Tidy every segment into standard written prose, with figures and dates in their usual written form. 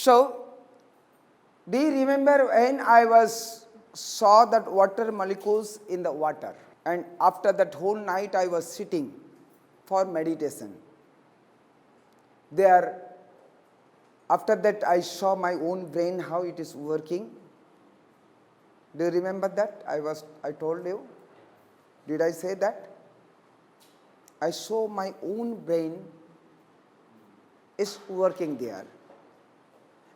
So, do you remember when I saw that water molecules in the water, and after that whole night I was sitting for meditation. After that I saw my own brain, how it is working. Do you remember that? I told you. Did I say that? I saw my own brain is working there.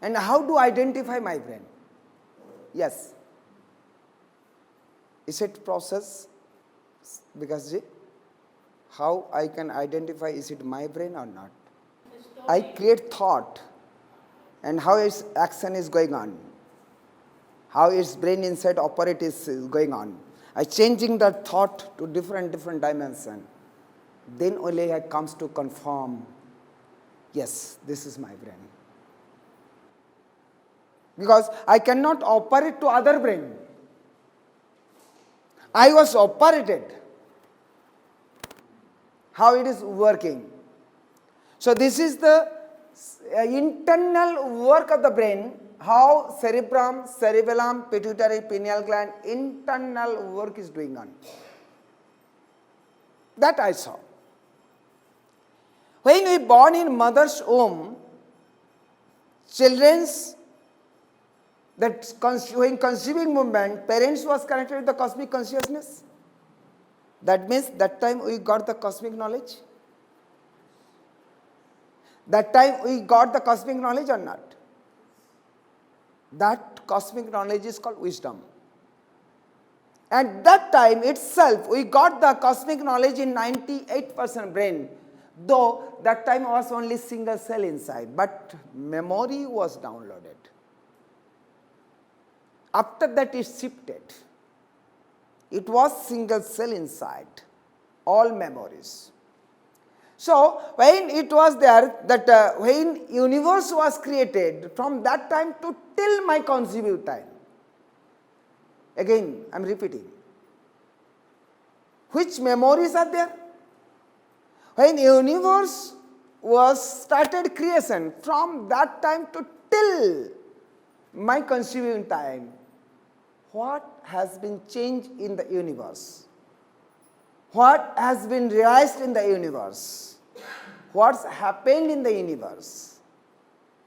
And how do I identify my brain? Yes. Is it process? Because how I can identify, is it my brain or not? I create thought and how its action is going on. How its brain inside operate is going on. I changing the thought to different dimension. Then only I comes to confirm, yes, this is my brain. Because I cannot operate to other brain. I was operated. How it is working. So this is the internal work of the brain, how cerebrum, cerebellum, pituitary, pineal gland, internal work is doing on. That I saw. When we born in mother's womb, children's, when conceiving movement, parents was connected with the cosmic consciousness. That means that time we got the cosmic knowledge. That time we got the cosmic knowledge or not? That cosmic knowledge is called wisdom. At that time itself, we got the cosmic knowledge in 98% brain, though that time was only single cell inside, but memory was downloaded. After that it shifted. It was single cell inside, all memories. So, when it was there, that when universe was created, from that time to till my conceiving time, again I am repeating, which memories are there? When universe was started creation, from that time to till my conceiving time, what has been changed in the universe? What has been realized in the universe? What's happened in the universe?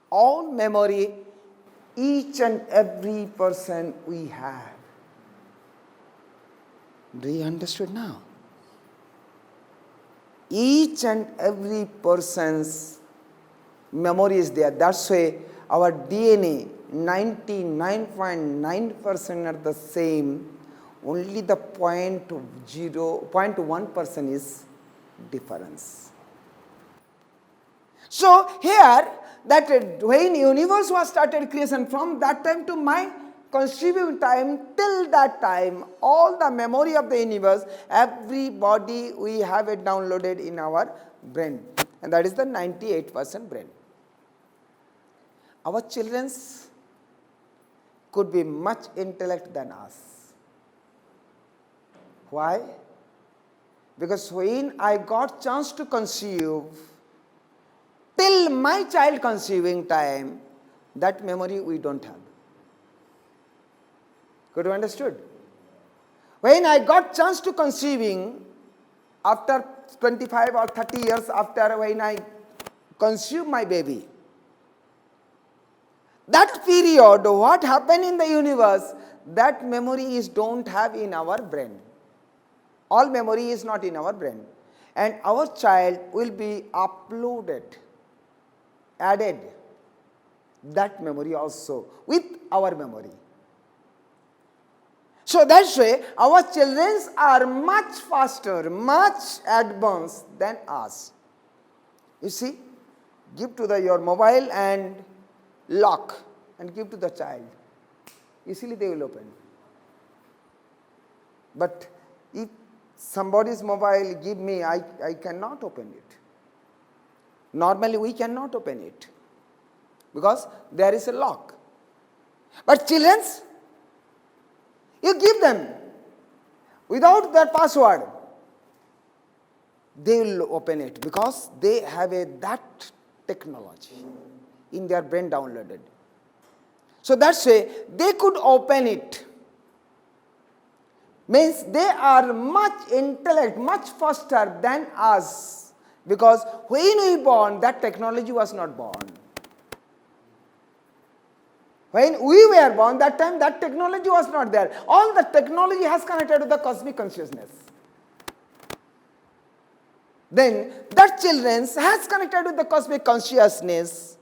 All memory, each and every person we have. Do you understand now? Each and every person's memory is there. That's why our DNA, 99.9% are the same. Only the 0.1% is difference. So here, that when universe was started creation, from that time to my conceiving time, till that time, all the memory of the universe, everybody we have it downloaded in our brain, and that is the 98% brain. Our children could be much intellect than us. Why? Because when I got chance to conceive, till my child conceiving time, that memory we don't have. Could you understood? When I got chance to conceiving, after 25 or 30 years after when I conceived my baby, that period, what happened in the universe, that memory is don't have in our brain. All memory is not in our brain. And our child will be uploaded, added, that memory also with our memory. So that's why our children are much faster, much advanced than us. You see, give to your mobile and lock and give to the child. Easily they will open. But if somebody's mobile give me, I cannot open it. Normally we cannot open it because there is a lock. But children, you give them without their password, they will open it because they have that technology. in their brain downloaded. So that's why they could open it. Means they are much intellect, much faster than us. Because when we born, that technology was not born. When we were born, that time that technology was not there. All the technology has connected to the cosmic consciousness. Then that children has connected with the cosmic consciousness.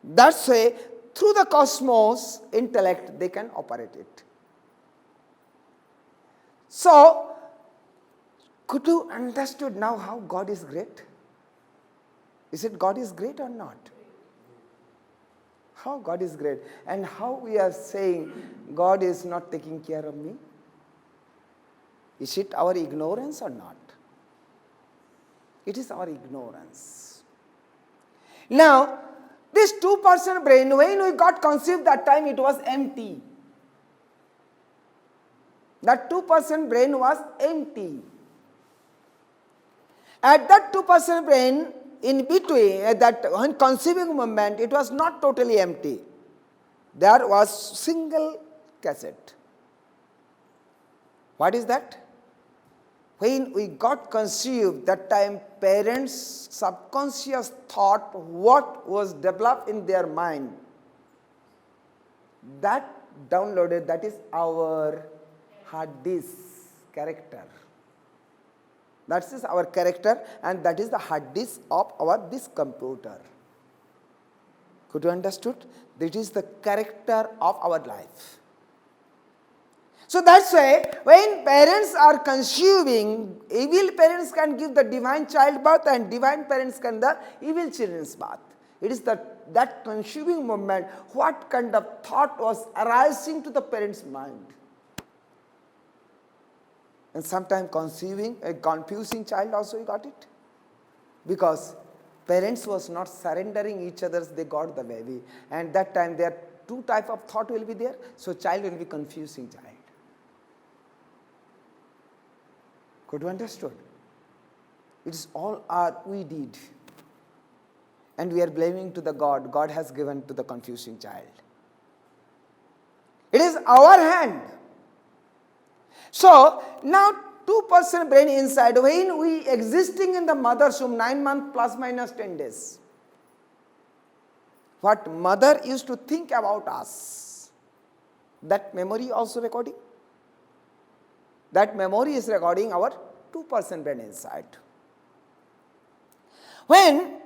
That's why through the cosmos intellect they can operate it. So, could you understood now how God is great? Is it God is great or not? How God is great, and how we are saying God is not taking care of me? Is it our ignorance or not? It is our ignorance. Now, this 2% brain, when we got conceived, that time it was empty. That 2% brain was empty. At that 2% brain, in between, at that when conceiving moment, it was not totally empty. There was single cassette. What is that? When we got conceived, that time parents' subconscious thought what was developed in their mind. That downloaded, that is our hard disk character. That is our character, and that is the hard disk of our this computer. Could you understood? That is the character of our life. So that's why when parents are conceiving, evil parents can give the divine childbirth and divine parents can the evil children's birth. It is that conceiving moment, what kind of thought was arising to the parent's mind. And sometimes conceiving a confusing child also you got it. Because parents was not surrendering each other's, they got the baby. And that time there are two type of thought will be there. So child will be confusing child. Could you understood? It is all we did. And we are blaming to the God. God has given to the confusing child. It is our hand. So, now 2% brain inside, when we existing in the mother's womb 9 months plus minus 10 days. What mother used to think about us, that memory also recording. That memory is recording our 2% brain inside. When,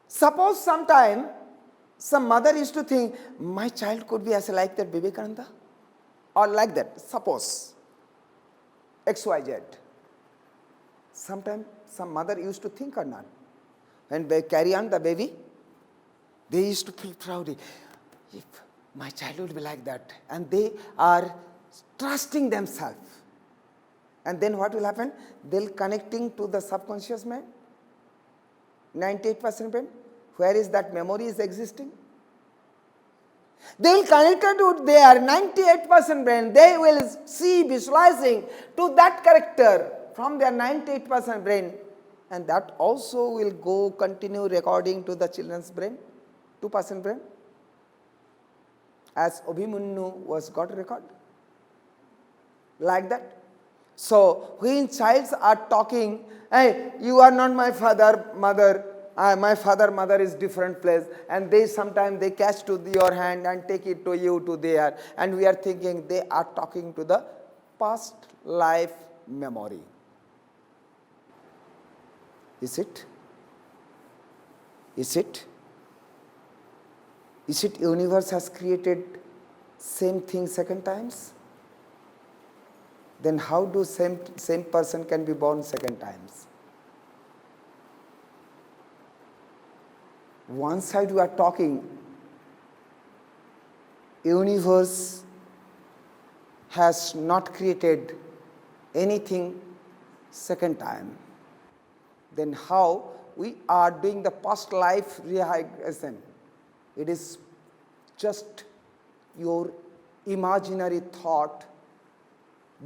suppose sometime, some mother used to think, my child could be as like that Vivekananda, or like that, suppose, XYZ. Sometimes, some mother used to think or not. When they carry on the baby, they used to feel proud. If my child would be like that. And they are trusting themselves. And then what will happen? They'll connecting to the subconscious mind. 98% brain. Where is that memory is existing? They will connect to their 98% brain. They will see visualizing to that character from their 98% brain. And that also will go continue recording to the children's brain. 2% brain. As Abhimanyu was got record. Like that. So, when childs are talking, hey, you are not my father, mother, my father, mother is different place, and they sometimes they catch to your hand and take it to you to there, and we are thinking they are talking to the past life memory. Is it? Is it? Is it universe has created same thing second times? Then how do same person can be born second times? One side we are talking, universe has not created anything second time. Then how we are doing the past life realization? It is just your imaginary thought.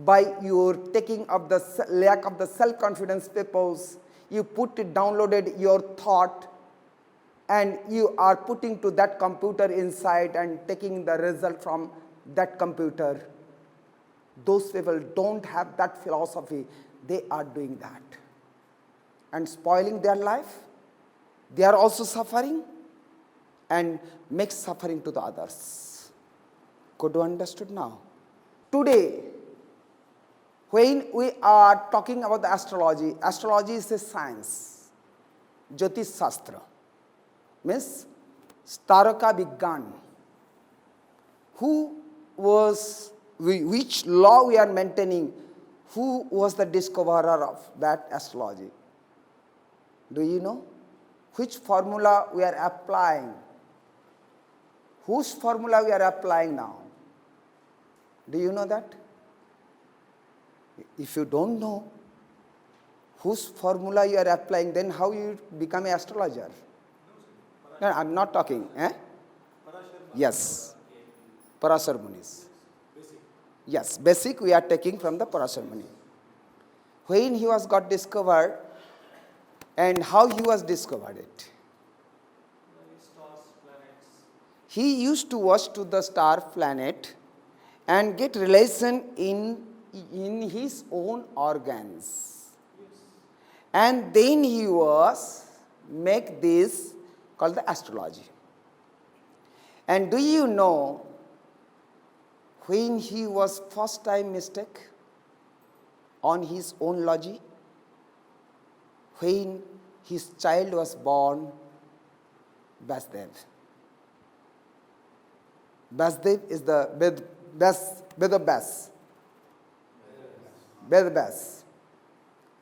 By your taking of the lack of the self-confidence papers, you put it, downloaded your thought, and you are putting to that computer inside and taking the result from that computer. Those people don't have that philosophy. They are doing that and spoiling their life. They are also suffering and make suffering to the others. Could you understood now? Today, when we are talking about the astrology, astrology is a science. Jyotish Shastra means Staraka Vigyan. Which law we are maintaining? Who was the discoverer of that astrology? Do you know? Which formula we are applying? Whose formula we are applying now? Do you know that? If you don't know whose formula you are applying, then how you become an astrologer? No, I am not talking. Yes. Parasar Munis. Yes, basic we are taking from the Parasar Muni. When he was got discovered and how he was discovered it. Stars, planets. He used to watch to the star planet and get relation in his own organs. Yes. And then he was make this called the astrology. And do you know when he was first time mistake on his own logic? When his child was born, Vasdev. Vasdev is the Vedabas. Vedabas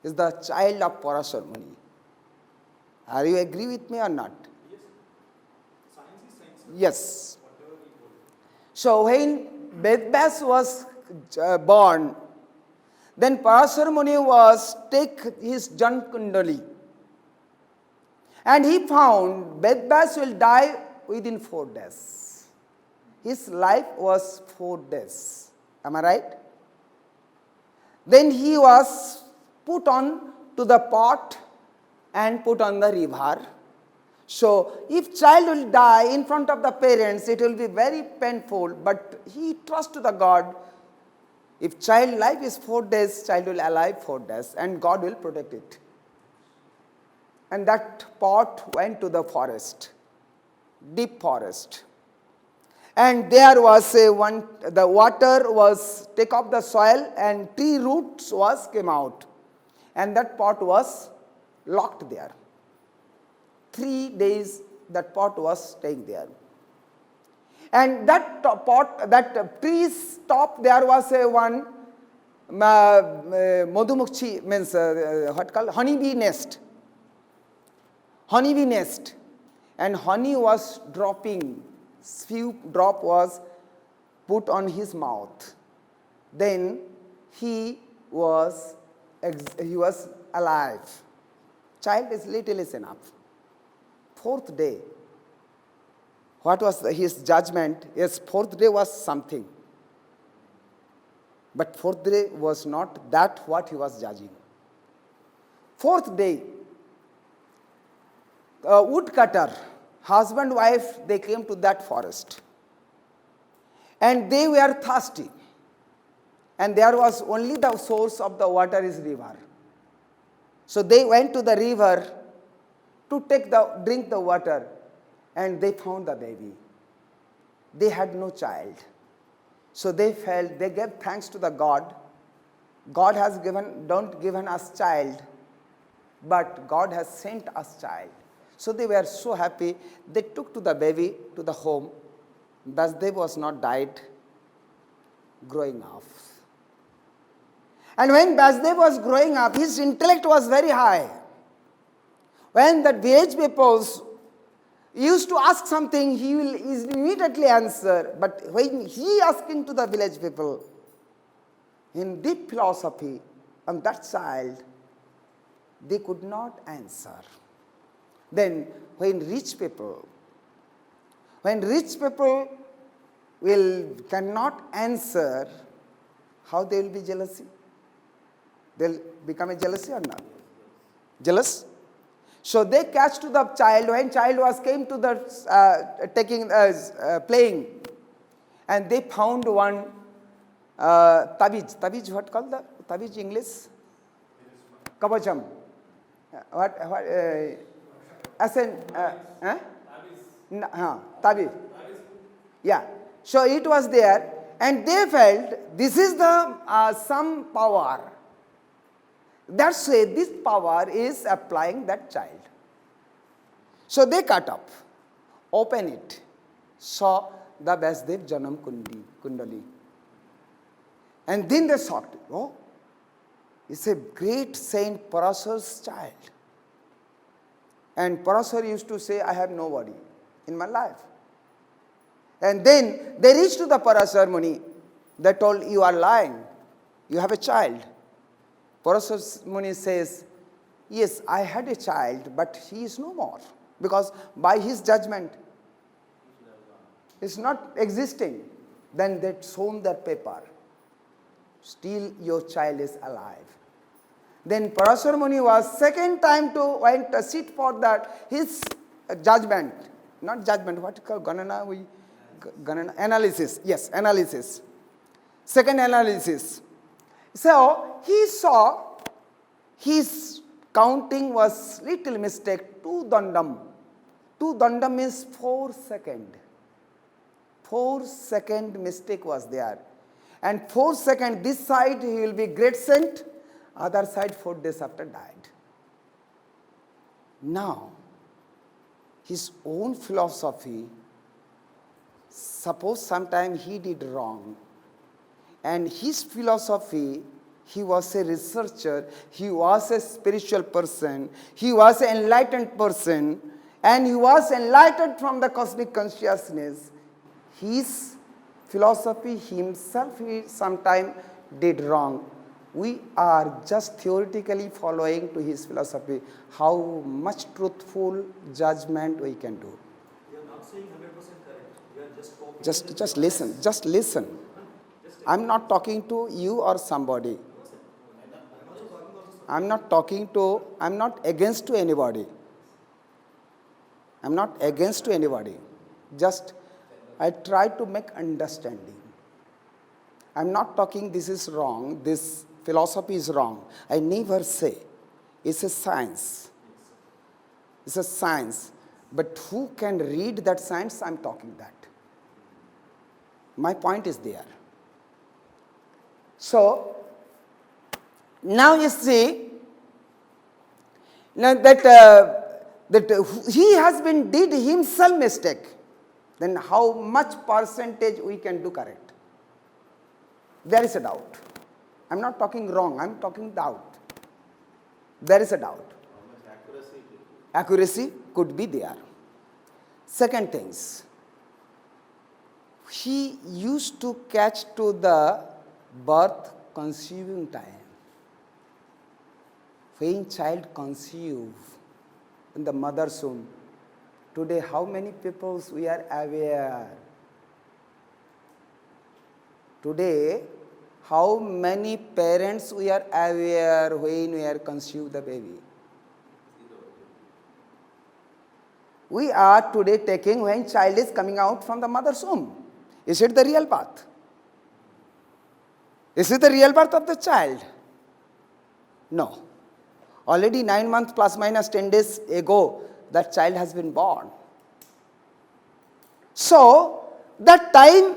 is the child of Parasar Muni. Are you agree with me or not? Yes. Science is science. Yes. Whatever he told. So when Vedabas was born, then Parasar Muni was take his Jan Kundali. And he found Vedabas will die within 4 days. His life was 4 days. Am I right? Then he was put on to the pot and put on the river. So if child will die in front of the parents, it will be very painful, but he trusts to the God. If child life is 4 days, child will alive 4 days and God will protect it. And that pot went to the forest, deep forest. And there was the water was take off the soil and tree roots was came out. And that pot was locked there. 3 days that pot was staying there. And that pot, that tree's top, there was one madhumukhi, means what called honeybee nest. Honeybee nest. And honey was dropping. Few drop was put on his mouth. Then he was alive. Child is little is enough. 4th day. What was his judgment? Yes, 4th day was something. But 4th day was not that what he was judging. 4th day, a woodcutter, husband, wife, they came to that forest. And they were thirsty. And there was only the source of the water is river. So they went to the river to drink the water. And they found the baby. They had no child. So they gave thanks to the God. God has don't given us child, but God has sent us child. So they were so happy. They took to the baby to the home. Vasdev was not died, growing up. And when Vasdev was growing up, his intellect was very high. When the village peoples used to ask something, he will immediately answer. But when he asking to the village people in deep philosophy on that child, they could not answer. Then when rich people cannot answer, how they will be jealousy? They'll become a jealousy or not? Jealous? So they catch to the child when child was came to the playing, and they found one tabiz. Tabiz, what called the tabiz English? Kabacham. What? As in, tabiz. Yeah. So it was there, and they felt this is the some power. That's why this power is applying that child. So they cut up, open it, saw the Vasudev Janam Kundali. And then they saw, oh, it's a great Saint Parasar's child. And Parasar used to say, I have nobody in my life. And then they reached to the Parasar Muni. They told, you are lying. You have a child. Parasar Muni says, yes, I had a child, but he is no more. Because by his judgment, it's not existing. Then they shown that paper. Still your child is alive. Then Parasar Muni was second time to went to sit for that his judgment. Not judgment, what you call Ganana? Analysis. Yes, analysis. Second analysis. So he saw his counting was little mistake, 2 dandam. 2 dandam means 4 seconds. 4 second mistake was there. And 4 second, this side he will be great saint, other side 4 days after died. Now, his own philosophy, suppose sometime he did wrong, and his philosophy, he was a researcher, he was a spiritual person, he was an enlightened person, and he was enlightened from the cosmic consciousness. His philosophy himself, he sometime did wrong. We are just theoretically following to his philosophy. How much truthful judgment we can do. You are not saying 100% correct. You are just copying. Just listen. Just listen. I'm not talking to you or somebody. I'm not against to anybody. I'm not against to anybody. Just I try to make understanding. I'm not talking this is wrong, this philosophy is wrong. I never say. It's a science. It's a science. But who can read that science? I'm talking that. My point is there. So, now you see now that he has been did himself mistake. Then how much percentage we can do correct? There is a doubt. I'm not talking wrong, I'm talking doubt. There is a doubt. How much Accuracy could be there. Second things, he used to catch to the birth conceiving time. When child conceive in the mother's womb, today how many people we are aware? Today, how many parents we are aware when we are conceive the baby? We are today taking when child is coming out from the mother's womb. Is it the real birth? Is it the real birth of the child? No. Already 9 months plus minus 10 days ago, that child has been born. So, that time,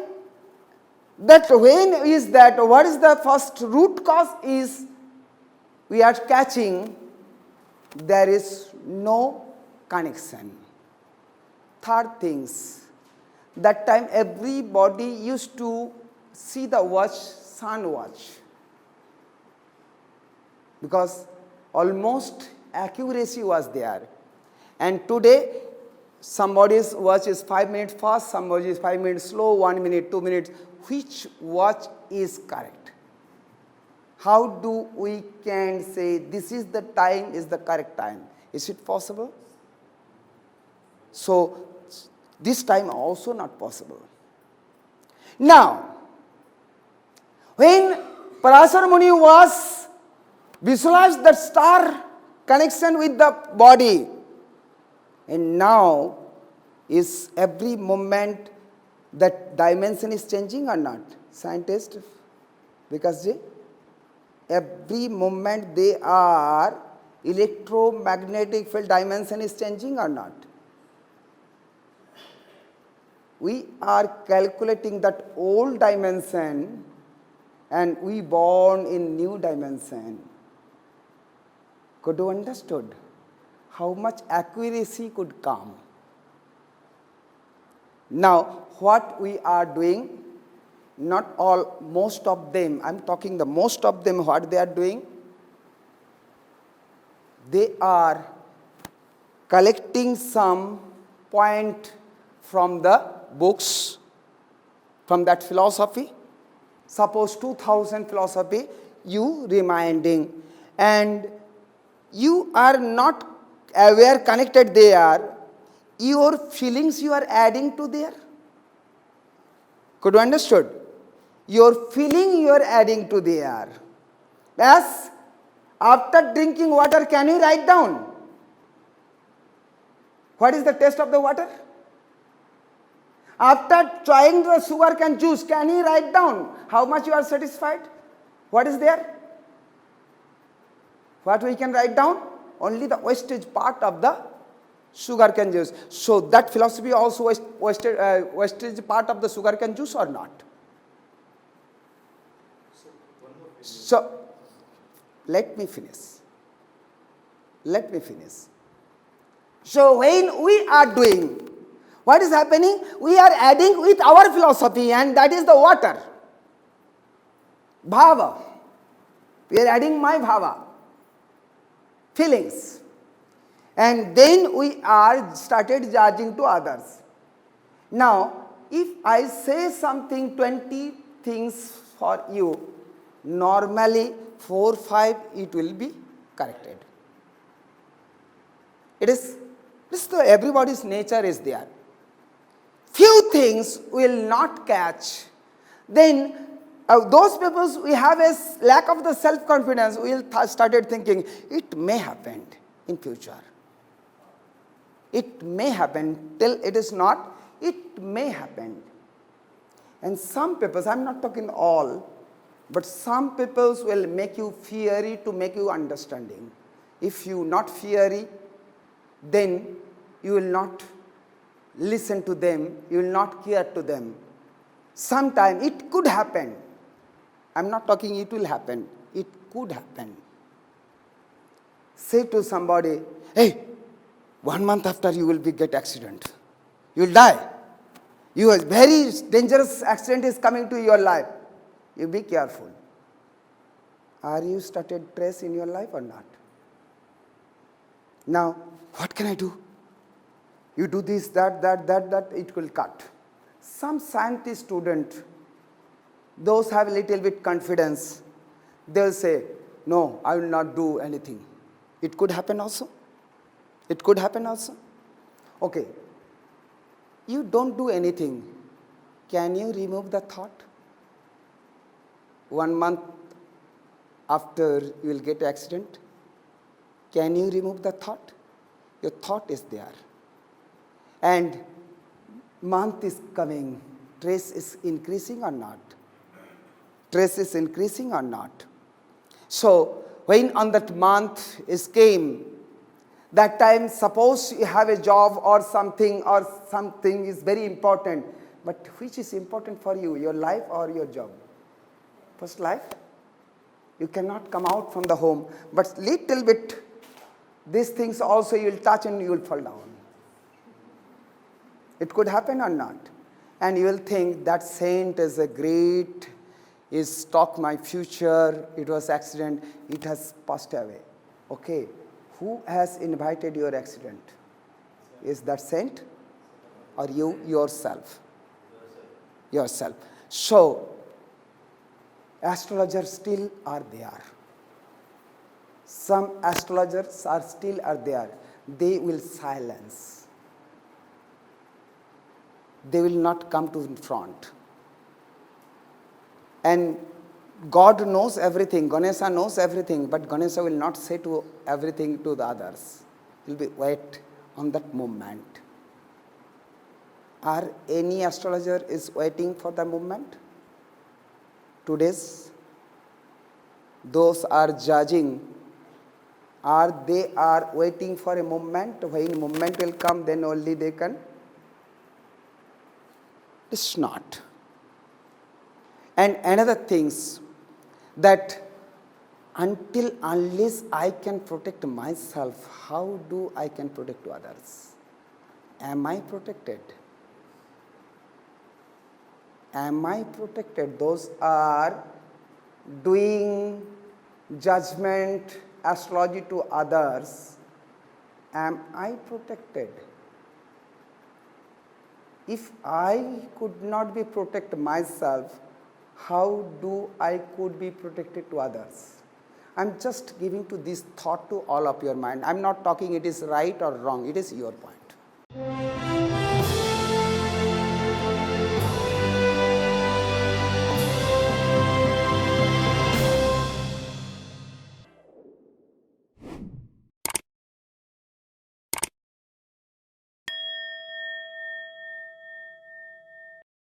that when is that, what is the first root cause is, we are catching, there is no connection. Third things, that time everybody used to see the watch, sun watch. Because almost accuracy was there. And today, somebody's watch is 5 minutes fast, somebody is 5 minutes slow, 1 minute, 2 minutes. Which watch is correct? How do we can say this is the time, is the correct time? Is it possible? So, this time also not possible. Now, when Parasar Muni was visualized the star connection with the body, And now, is every moment that dimension is changing or not? Scientist, Vikasji? Every moment they are electromagnetic field dimension is changing or not? We are calculating that old dimension and we born in new dimension. Could you understood how much accuracy could come? Now, what we are doing, not all, most of them, I'm talking the most of them, what they are doing? They are collecting some point from the books, from that philosophy. Suppose 2000 philosophy, you reminding, and you are not aware, connected there, your feelings you are adding to there. Could you understood? Your feeling you are adding to there. Yes, after drinking water, can you write down? What is the taste of the water? After trying the sugar cane juice, can you write down how much you are satisfied? What is there? What we can write down? Only the wastage part of the sugar cane juice. So that philosophy also wastage part of the sugar cane juice or not? So let me finish. So when we are doing, what is happening? We are adding with our philosophy, and that is the water. Bhava. We are adding my bhava. Feelings. And then we are started judging to others. Now, if I say something, 20 things for you, normally 4, 5, it will be corrected. This everybody's nature is there. Few things will not catch. Then those people, we have a lack of the self-confidence, we will started thinking, it may happen in future. It may happen, till it is not, it may happen. And some people, I am not talking all, but some people will make you fiery to make you understanding. If you not fiery, then you will not listen to them, you will not care to them. Sometime it could happen. I am not talking it will happen. It could happen. Say to somebody, hey, 1 month after you will get accident. You will die. A very dangerous accident is coming to your life. You be careful. Are you started stress in your life or not? Now, what can I do? You do this, that, it will cut. Some scientist student, those have a little bit confidence, they will say, no, I will not do anything. It could happen also. Okay. You don't do anything. Can you remove the thought? 1 month after you will get accident, can you remove the thought? Your thought is there. And month is coming, stress is increasing or not? So, when on that month is came, that time suppose you have a job or something is very important, but which is important for you, your life or your job? First life. You cannot come out from the home, but little bit, these things also you will touch and you will fall down. It could happen or not. And you will think that saint is a great, is stock my future, it was accident, it has passed away. Okay, who has invited your accident? Is that saint or you yourself? Yourself. So, astrologers still are there. Some astrologers are still there. They will silence. They will not come to in front. And God knows everything. Ganesha knows everything, but Ganesha will not say to everything to the others. He will be, wait, on that moment. Are any astrologer is waiting for the moment? Today's those are judging, are they are waiting for a moment? When moment will come, then only they can. It's not. And another things that until unless I can protect myself, how do I can protect others? Am I protected? Am I protected? Those are doing judgment, astrology to others. Am I protected? If I could not be protect myself, how do I could be protected to others? I'm just giving to this thought to all of your mind. I'm not talking it is right or wrong. It is your point.